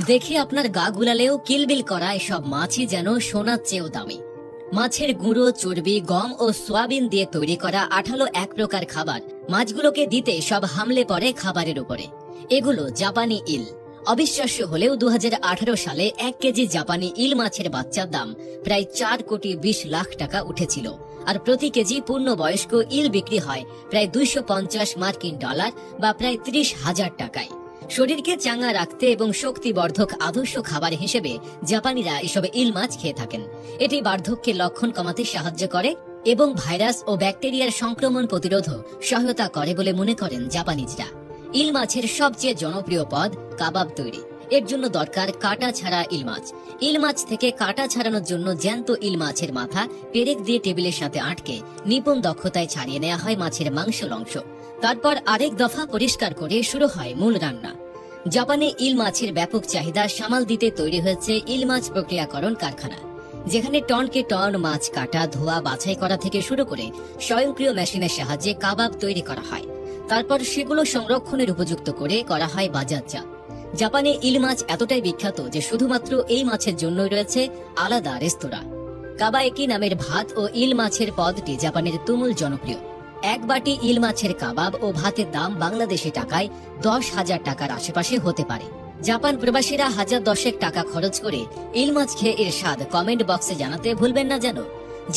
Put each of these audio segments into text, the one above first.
দেখে আপনার গা গুলালেও কিলবিল করা এসব মাছই যেন সোনার চেয়েও দামি। মাছের গুঁড়ো, চর্বি, গম ও সোয়াবিন দিয়ে তৈরি করা আঠালো এক প্রকার খাবার মাছগুলোকে দিতে সব হামলে পড়ে খাবারের উপরে। এগুলো জাপানি ইল। অবিশ্বাস্য হলেও 2018 সালে 1 কেজি জাপানি ইল মাছের বাচ্চার দাম প্রায় 4,20,00,000 টাকা উঠেছিল। আর প্রতি কেজি পূর্ণবয়স্ক ইল বিক্রি হয় প্রায় $250 বা প্রায় 30,000 টাকায়। শরীরকে চাঙ্গা রাখতে এবং শক্তিবর্ধক আদর্শ খাবার হিসেবে জাপানিরা এসব ইল মাছ খেয়ে থাকেন। এটি বার্ধক্যের লক্ষণ কমাতে সাহায্য করে এবং ভাইরাস ও ব্যাকটেরিয়ার সংক্রমণ প্রতিরোধও সহায়তা করে বলে মনে করেন জাপানিজরা। ইল মাছের সবচেয়ে জনপ্রিয় পদ কাবাব তৈরি। এর জন্য দরকার কাটা ছাড়া ইল মাছ। ইল মাছ থেকে কাটা ছাড়ানোর জন্য জ্যান্ত ইল মাছের মাথা পেরেক দিয়ে টেবিলের সাথে আটকে নিপুণ দক্ষতায় ছাড়িয়ে নেওয়া হয় মাছের মাংসল অংশ। তারপর আরেক দফা পরিষ্কার করে শুরু হয় মূল রান্না। জাপানে ইল মাছের ব্যাপক চাহিদা সামাল দিতে তৈরি হয়েছে ইল মাছ প্রক্রিয়াকরণ কারখানা, যেখানে টনকে টন মাছ কাটা, ধোয়া, বাছাই করা থেকে শুরু করে স্বয়ংক্রিয় মেশিনের সাহায্যে কাবাব তৈরি করা হয়। তারপর সেগুলো সংরক্ষণের উপযুক্ত করে করা হয় বাজারজাত। জাপানে ইল মাছ এতটাই বিখ্যাত যে শুধুমাত্র এই মাছের জন্যই রয়েছে আলাদা রেস্তোরাঁ। কাবায়েকি নামের ভাত ও ইল মাছের পদটি জাপানের তুমুল জনপ্রিয়। এক বাটি ইল মাছের কাবাব ও ভাতের দাম বাংলাদেশি টাকায় 10,000 টাকার আশেপাশে হতে পারে। জাপান প্রবাসীরা 1010 টাকা খরচ করে ইল মাছ খেয়ে এর স্বাদ কমেন্ট বক্সে জানাতে ভুলবেন না যেন।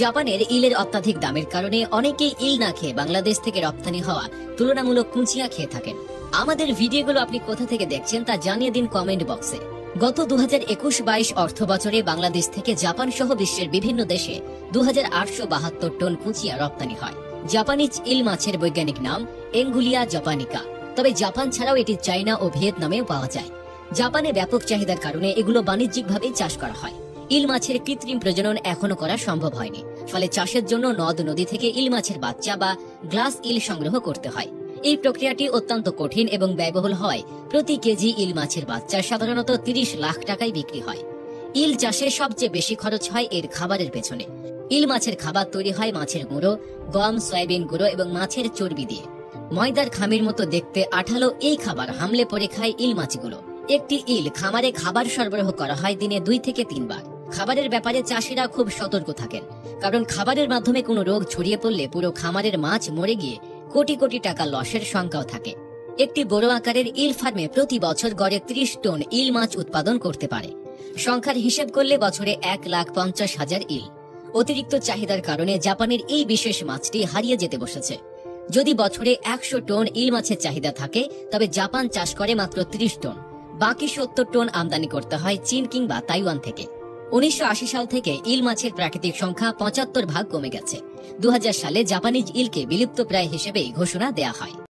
জাপানের ইলের অত্যাধিক দামের কারণে অনেকেই ইল না খেয়ে বাংলাদেশ থেকে রপ্তানি হওয়া তুলনামূলক কুঁচিয়া খেয়ে থাকেন। আমাদের ভিডিওগুলো আপনি কোথা থেকে দেখছেন তা জানিয়ে দিন কমেন্ট বক্সে। গত 2021-22 অর্থ বছরে বাংলাদেশ থেকে জাপান সহ বিশ্বের বিভিন্ন দেশে 2872 টন কুঁচিয়া রপ্তানি হয়। জাপানিজ ইল মাছের বৈজ্ঞানিক নাম এঙ্গুলিয়া জাপানিকা। তবে জাপান ছাড়াও এটি চায়না ও ভিয়েতনামেও পাওয়া যায়। জাপানে ব্যাপক চাহিদার কারণে এগুলো বাণিজ্যিকভাবে চাষ করা হয়। ইল মাছের কৃত্রিম প্রজনন এখনো করা সম্ভব হয়নি, ফলে চাষের জন্য নদ নদী থেকে ইল মাছের বাচ্চা বা গ্লাস ইল সংগ্রহ করতে হয়। এই প্রক্রিয়াটি অত্যন্ত কঠিন এবং ব্যয়বহুল হয়। প্রতি কেজি ইল মাছের বাচ্চা সাধারণত 30 লাখ টাকায় বিক্রি হয়। ইল চাষে সবচেয়ে বেশি খরচ হয় এর খাবারের পেছনে। ইল মাছের খাবার তৈরি হয় মাছের গুঁড়ো, গম, সয়াবিন গুঁড়ো এবং মাছের চর্বি দিয়ে। ময়দার খামির মতো দেখতে আঠালো এই খাবার হামলে পড়ে খায় ইল মাছগুলো। একটি ইল খামারে খাবার সরবরাহ করা হয় দিনে 2 থেকে 3 বার। খাবারের ব্যাপারে চাষিরা খুব সতর্ক থাকেন, কারণ খাবারের মাধ্যমে কোনো রোগ ছড়িয়ে পড়লে পুরো খামারের মাছ মরে গিয়ে কোটি কোটি টাকা লসের শঙ্কাও থাকে। একটি বড় আকারের ইল ফার্মে প্রতি বছর গড়ে 30 টন ইল মাছ উৎপাদন করতে পারে। সংখ্যার হিসেব করলে বছরে 1,50,000 ইল। অতিরিক্ত চাহিদার কারণে জাপানের এই বিশেষ মাছটি হারিয়ে যেতে বসেছে। যদি বছরে 100 টন ইল মাছের চাহিদা থাকে, তবে জাপান চাষ করে মাত্র 30 টন। বাকি 70 টন আমদানি করতে হয় চীন কিংবা তাইওয়ান থেকে। 1980 সাল থেকে ইল মাছের প্রাকৃতিক সংখ্যা 75 ভাগ কমে গেছে। 2000 সালে জাপানিজ ইলকে বিলুপ্তপ্রায় হিসেবে ঘোষণা দেয়া হয়।